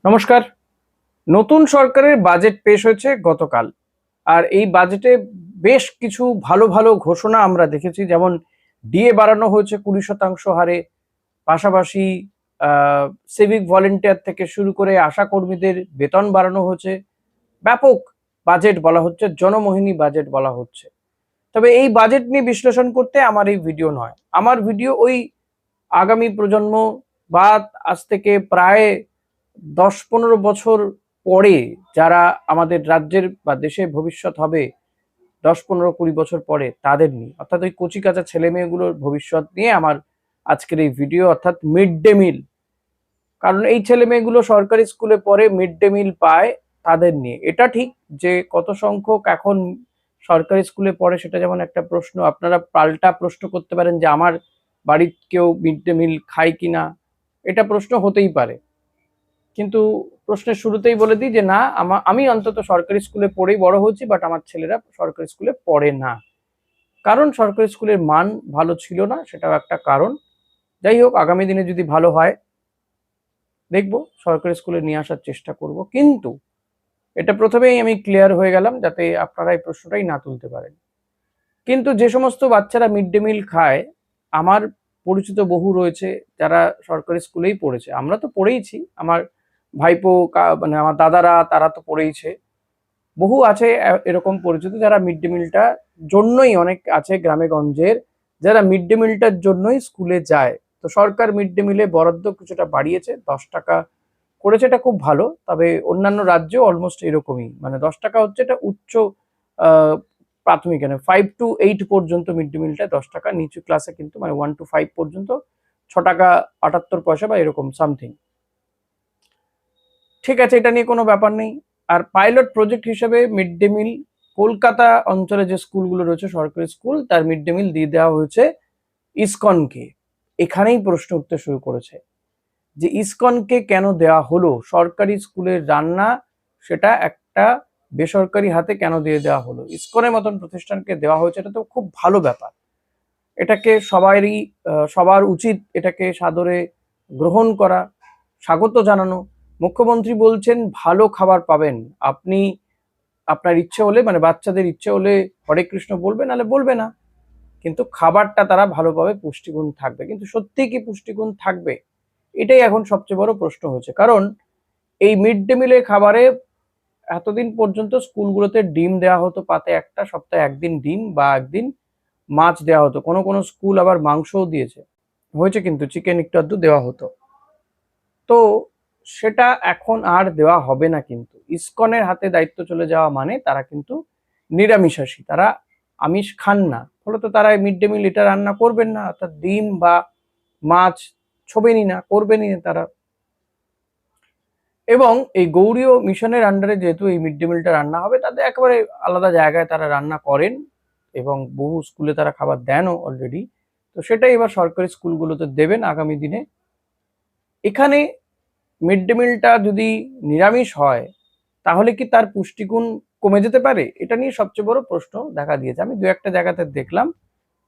নমস্কার। নতুন সরকারের বাজেট পেশ হয়েছে গতকাল। আর এই বাজেটে বেশ কিছু ভালো ভালো ঘোষণা আমরা দেখেছি, যেমন ডিএ বাড়ানো হয়েছে 20% হারে। পাশাপাশি সিভিক ভলেন্টিয়ার থেকে শুরু করে আশা কর্মীদের বেতন বাড়ানো হয়েছে। ব্যাপক বাজেট বলা হচ্ছে, জনমোহিনী বাজেট বলা হচ্ছে। তবে এই বাজেট নিয়ে বিশ্লেষণ করতে আমার এই ভিডিও নয়। আমার ভিডিও ওই আগামী প্রজন্ম বা আজ থেকে প্রায় 10-15 বছর পরে যারা আমাদের রাজ্যের বা দেশের ভবিষ্যৎ হবে, 10-15-20 বছর পরে তাদের নিয়ে, অর্থাৎ ওই কচিকাঁচা ছেলে মেয়েগুলোর ভবিষ্যৎ নিয়ে আমার আজকের এই ভিডিও, অর্থাৎ মিড ডে মিল। কারণ এই ছেলে মেয়েগুলো সরকারি স্কুলে পড়ে, মিড ডে মিল পায়, তাদের নিয়ে। এটা ঠিক যে কত সংখ্যক এখন সরকারি স্কুলে পড়ে সেটা যেমন একটা প্রশ্ন, আপনারা পাল্টা প্রশ্ন করতে পারেন যে আমার বাড়ির কেউ মিড ডে মিল খায় কিনা, এটা প্রশ্ন হতেই পারে। কিন্তু প্রশ্নের শুরুতেই বলে দিই যে না, আমি অন্তত সরকারি স্কুলে পড়েই বড় হয়েছি, বাট আমার ছেলেরা সরকারি স্কুলে পড়ে না। কারণ সরকারি স্কুলের মান ভালো ছিল না, সেটাও একটা কারণ। যাই হোক, আগামী দিনে যদি ভালো হয় দেখবো, সরকারি স্কুলে নিয়ে আসার চেষ্টা করব। কিন্তু এটা প্রথমেই আমি ক্লিয়ার হয়ে গেলাম যাতে আপনারা এই প্রশ্নটাই না তুলতে পারেন। কিন্তু যে সমস্ত বাচ্চারা মিড ডে মিল খায়, আমার পরিচিত বহু রয়েছে যারা সরকারি স্কুলেই পড়েছে। আমরা তো পড়েইছি, আমার ভাইপো মানে আমার দাদারা তারা তো পড়েইছে। বহু আছে এরকম পরিচিত যারা মিড ডে মিলটা জন্যই, অনেক আছে গ্রামে গঞ্জের যারা মিড ডে মিলটার জন্যই স্কুলে যায়। তো সরকার মিড ডে মিলে বরাদ্দ কিছুটা বাড়িয়েছে, 10 টাকা করেছে, এটা খুব ভালো। তবে অন্যান্য রাজ্যেও অলমোস্ট এরকমই, মানে 10 টাকা হচ্ছে এটা উচ্চ আহ, প্রাথমিক, মানে 5 to 8 পর্যন্ত মিড ডে মিলটা 10 টাকা, নিচু ক্লাসে কিন্তু মানে 1 to 5 পর্যন্ত 6 টাকা 78 পয়সা বা এরকম সামথিং। ঠিক আছে, এটা নিয়ে কোনো ব্যাপার নেই। আর পাইলট প্রজেক্ট হিসেবে মিড ডে মিল কলকাতা অঞ্চলে যে স্কুলগুলো রয়েছে সরকারি স্কুল, তার মিড ডে মিল দিয়ে দেওয়া হয়েছে ইসকনকে। এখানেই প্রশ্ন উঠতে শুরু করেছে যে ইসকনকে কেন দেওয়া হলো, সরকারি স্কুলের রান্না সেটা একটা বেসরকারি হাতে কেন দিয়ে দেওয়া হলো। ইসকনের মতন প্রতিষ্ঠানকে দেওয়া হয়েছে, এটা তো খুব ভালো ব্যাপার। এটাকে সবার উচিত এটাকে সাদরে গ্রহণ করা, স্বাগত জানানো। মুখ্যমন্ত্রী বলছেন ভালো খাবার পাবেন, আপনি আপনার ইচ্ছে হলে, মানে বাচ্চাদের ইচ্ছে হলে হরে কৃষ্ণ বলবে, নাহলে বলবে না, কিন্তু খাবারটা তারা ভালো পাবে, পুষ্টিগুণ থাকবে। কিন্তু সত্যিই কি পুষ্টিগুণ থাকবে, এটাই এখন সবচেয়ে বড় প্রশ্ন হচ্ছে। কারণ এই মিড ডে মিলের খাবারে এতদিন পর্যন্ত স্কুলগুলোতে ডিম দেওয়া হতো পাতে একটা, সপ্তাহে একদিন ডিম বা একদিন মাছ দেওয়া হতো, কোনো কোনো স্কুল আবার মাংসও দিয়েছে, হয়েছে, কিন্তু চিকেন একটু আধটু দেওয়া হতো। তো সেটা এখন আর দেওয়া হবে না। কিন্তু ইসকনের হাতে দায়িত্ব চলে যাওয়া মানে তারা কিন্তু নিরামিষাশী, তারা আমিষ খান না, ফলত তারা মিড ডে মিল এটা রান্না করবেন না, অর্থাৎ ডিম বা মাছ ছোবেনই না, করবেনই না তারা। এবং এই গৌড়ীয় মিশনের আন্ডারে যেহেতু এই মিড ডে মিলটা রান্না হবে, তাদের একেবারে আলাদা জায়গায় তারা রান্না করেন এবং বহু স্কুলে তারা খাবার দেনও অলরেডি। তো সেটাই এবার সরকারি স্কুলগুলোতে দেবেন আগামী দিনে। এখানে মিড ডে মিলটা যদি নিরামিষ হয়, তাহলে কি তার পুষ্টিগুণ কমে যেতে পারে? এটা নিয়ে সবচেয়ে বড় প্রশ্ন দেখা দিয়েছে। আমি দু একটা জায়গাতে দেখলাম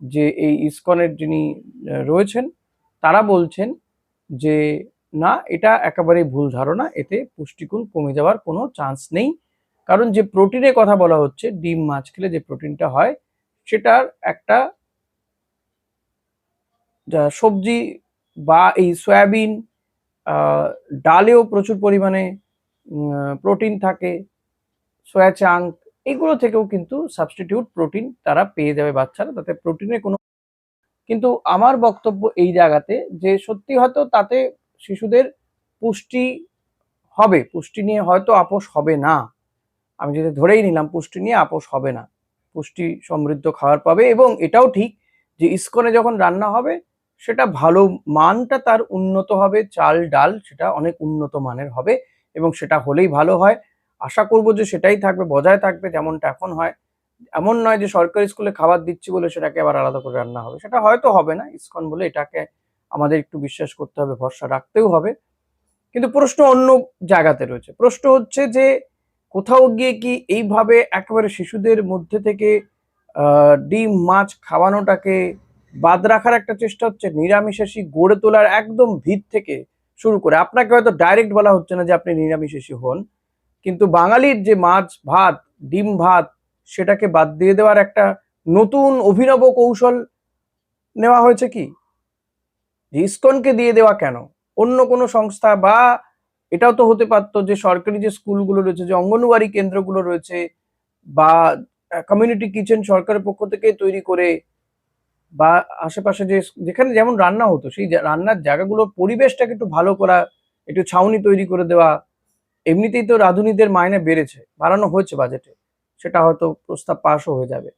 যে এই ইসকনের যিনি রয়েছেন তারা বলছেন যে না, এটা একেবারেই ভুল ধারণা, এতে পুষ্টিগুণ কমে যাওয়ার কোনো চান্স নেই। কারণ যে প্রোটিনের কথা বলা হচ্ছে, ডিম মাছ খেলে যে প্রোটিনটা হয়, সেটার একটা সবজি বা এই সয়াবিন, ডালেও প্রচুর পরিমাণে প্রোটিন থাকে, সয়া চাঙ্ক, এগুলো থেকেও কিন্তু সাবস্টিটিউট প্রোটিন তারা পেয়ে যাবে বাচ্চারা, তাতে প্রোটিনের কোনো। কিন্তু আমার বক্তব্য এই জায়গাতে যে সত্যি হয়তো তাতে শিশুদের পুষ্টি হবে, পুষ্টি নিয়ে হয়তো আপোষ হবে না। আমি যদি ধরেই নিলাম পুষ্টি নিয়ে আপোষ হবে না, পুষ্টি সমৃদ্ধ খাবার পাবে। এবং এটাও ঠিক যে ইসকনে যখন রান্না হবে সেটা ভালো, মানটা তার উন্নত হবে, চাল ডাল সেটা অনেক উন্নত মানের হবে, এবং সেটা হলেই ভালো হয়। আশা করব যে সেটাই থাকবে, বজায় থাকবে যেমনটা এখন হয়। এমন নয় যে সরকারি স্কুলে খাবার দিচ্ছি বলে সেটাকে আবার আলাদা করে রান্না হবে, সেটা হয়তো হবে না ইসকন বলে, এটাকে আমাদের একটু বিশ্বাস করতে হবে, ভরসা রাখতেও হবে। কিন্তু প্রশ্ন অন্য জায়গাতে রয়েছে। প্রশ্ন হচ্ছে যে কোথাও গিয়ে কি এইভাবে একেবারে শিশুদের মধ্যে থেকে ডিম মাছ খাওয়ানোটাকে বাদ রাখার একটা চেষ্টা হচ্ছে, নিরামিষাশী গড়ে তোলার একদম ভিত থেকে শুরু করে, আপনাকে হয়তো ডাইরেক্ট বলা হচ্ছে না যে আপনি নিরামিষাশী হন, কিন্তু বাঙালির যে মাছ ভাত ডিম ভাত সেটাকে বাদ দিয়ে দেওয়ার একটা নতুন অভিনব কৌশল নেওয়া হয়েছে কি? যে ইসকনকে দিয়ে দেওয়া কেন? অন্য কোনো সংস্থা, বা এটাও তো হতে পারতো যে সরকারি যে স্কুলগুলো রয়েছে, যে অঙ্গনওয়াড়ি কেন্দ্রগুলো রয়েছে, বা কমিউনিটি কিচেন সরকারের পক্ষ থেকে তৈরি করে, বা আশেপাশে যে যেখানে যেমন রান্না হতো সেই রান্নার জায়গাগুলোর পরিবেশটাকে একটু ভালো করা, একটু ছাউনি তৈরি করে দেওয়া। এমনিতেই তো রাঁধুনিদের মাইনে বেড়েছে, বাড়ানো হয়েছে বাজেটে, সেটা হয়তো প্রস্তাব পাশও হয়ে যাবে।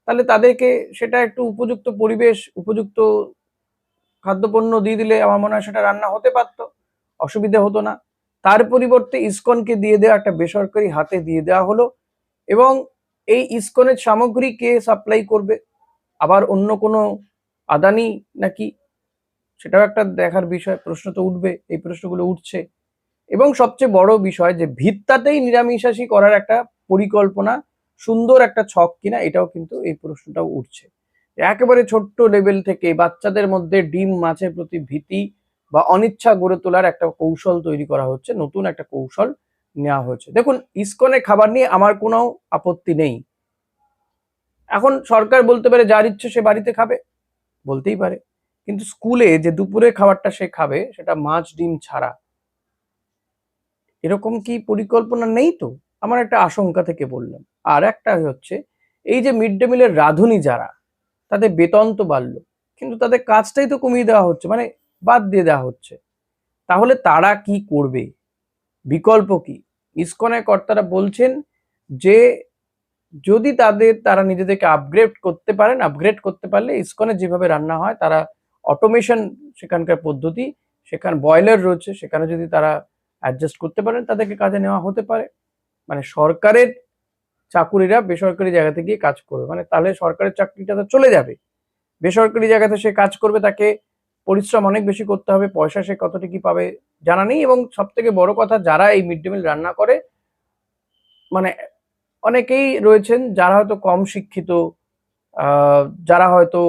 তাহলে তাদেরকে সেটা একটু উপযুক্ত পরিবেশ, উপযুক্ত খাদ্যপণ্য দিয়ে দিলে আমার মনে হয় সেটা রান্না হতে পারতো, অসুবিধা হতো না। তার পরিবর্তে ইসকনকে দিয়ে দেওয়া, একটা বেসরকারি হাতে দিয়ে দেওয়া হলো, এবং এই ইসকনের সামগ্রী কে সাপ্লাই করবে? আবার অন্য কোনো আদানি নাকি? সেটাও একটা দেখার বিষয়, প্রশ্ন তো উঠবে, এই প্রশ্নগুলো উঠছে। এবং সবচেয়ে বড় বিষয় যে ভিত্তাতেই নিরামিষাশী করার একটা পরিকল্পনা, সুন্দর একটা ছক কিনা, এটাও কিন্তু এই প্রশ্নটাও উঠছে। একেবারে ছোট্ট লেভেল থেকে বাচ্চাদের মধ্যে ডিম মাছের প্রতি ভীতি বা অনিচ্ছা গড়ে তোলার একটা কৌশল তৈরি করা হচ্ছে, নতুন একটা কৌশল নেওয়া হয়েছে। দেখুন, ইসকনে খাবার নিয়ে আমার কোনো আপত্তি নেই। এখন সরকার বলতে পারে যার ইচ্ছে সে বাড়িতে খাবে, বলতেই পারে, কিন্তু স্কুলে যে দুপুরে খাবারটা সে খাবে সেটা মাছ ডিম ছাড়া, এরকম কি পরিকল্পনা নেই তো? আমার একটা আশঙ্কা থেকে বললাম। আর একটা হচ্ছে, এই যে মিড ডে মিলের রাঁধুনি যারা, তাদের বেতন তো বাড়লো, কিন্তু তাদের কাজটাই তো কমিয়ে দেওয়া হচ্ছে, মানে বাদ দিয়ে দেওয়া হচ্ছে। তাহলে তারা কি করবে? বিকল্প কি? ইসকনের কর্তারা বলছেন যে যদি তারা নিজেদেরকে আপগ্রেড করতে পারেন, আপগ্রেড করতে পারলে ইসকনে যেভাবে রান্না হয়, তারা অটোমেশন, সেখানকার পদ্ধতি, সেখানে বয়লার রয়েছে, সেখানে যদি তারা অ্যাডজাস্ট করতে পারেন, তাদেরকে কাজে নেওয়া হতে পারে। মানে সরকারের চাকুরিরা বেসরকারি জায়গাতে গিয়ে কাজ করবে, মানে তাহলে সরকারের চাকরিটা তো চলে যাবে, বেসরকারি জায়গাতে সে কাজ করবে, তাকে পরিশ্রম অনেক বেশি করতে হবে, পয়সা সে কতটা কি পাবে জানা নেই। এবং সব থেকে বড় কথা, যারা এই মিড ডে মিল রান্না করে, মানে অনেকেই রয়েছেন যারা হয়তো কম শিক্ষিত, যারা হয়তো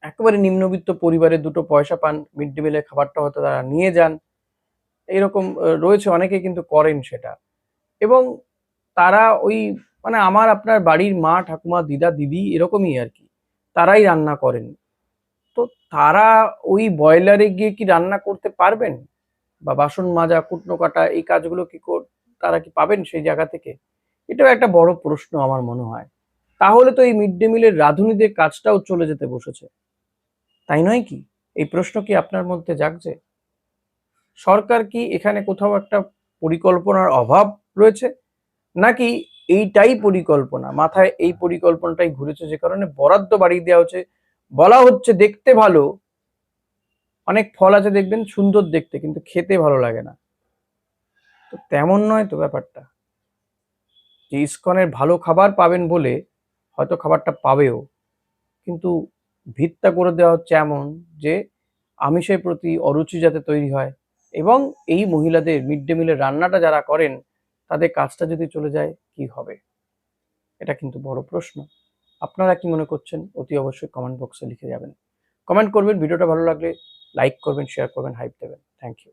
একেবারে নিম্নবিত্ত পরিবারে দুটো পয়সা পান, মিড ডে মিলের খাবারটা হয়তো তারা নিয়ে যান, এরকম রয়েছে, অনেকে কিন্তু করেন সেটা। এবং তারা ওই, মানে আমার আপনার বাড়ির মা ঠাকুমা দিদা দিদি এরকমই আর কি, তারাই রান্না করেন। তো তারা ওই বয়লারে গিয়ে কি রান্না করতে পারবেন? বা বাসন মাজা কুটনো কাটা এই কাজগুলো তারা কি পাবেন সেই জায়গা থেকে? এটাও একটা বড় প্রশ্ন আমার মনে হয়। তাহলে তো এই মিড ডে মিলের রাঁধুনিদের কাজটাও চলে যেতে বসেছে, তাই নয় কি? এই প্রশ্ন কি আপনার মধ্যে জাগছে? সরকার কি এখানে কোথাও একটা পরিকল্পনার অভাব রয়েছে, নাকি এইটাই পরিকল্পনা, মাথায় এই পরিকল্পনাটাই ঘুরেছে, যে কারণে বরাদ্দ বাড়িয়ে দেওয়া হচ্ছে? বলা হচ্ছে দেখতে ভালো, অনেক ফল আছে দেখবেন সুন্দর দেখতে, কিন্তু খেতে ভালো লাগে না। তো তেমন নয় তো ব্যাপারটা, যে ইসকনের ভালো খাবার পাবেন বলে হয়তো খাবারটা পাবেও, কিন্তু ভিতটা করে দেওয়া হচ্ছে এমন যে আমিষের প্রতি অরুচি যাতে তৈরি হয়। এবং এই মহিলাদের মিড ডে মিলের রান্নাটা যারা করেন, তাদের কাজটা যদি চলে যায় কি হবে? এটা কিন্তু বড় প্রশ্ন। আপনারা কি মনে করছেন? অতি অবশ্যই কমেন্ট বক্সে লিখে যাবেন। কমেন্ট করবেন, ভিডিওটা ভালো লাগলে লাইক করবেন, শেয়ার করবেন, হাইপ দেবেন। Thank you.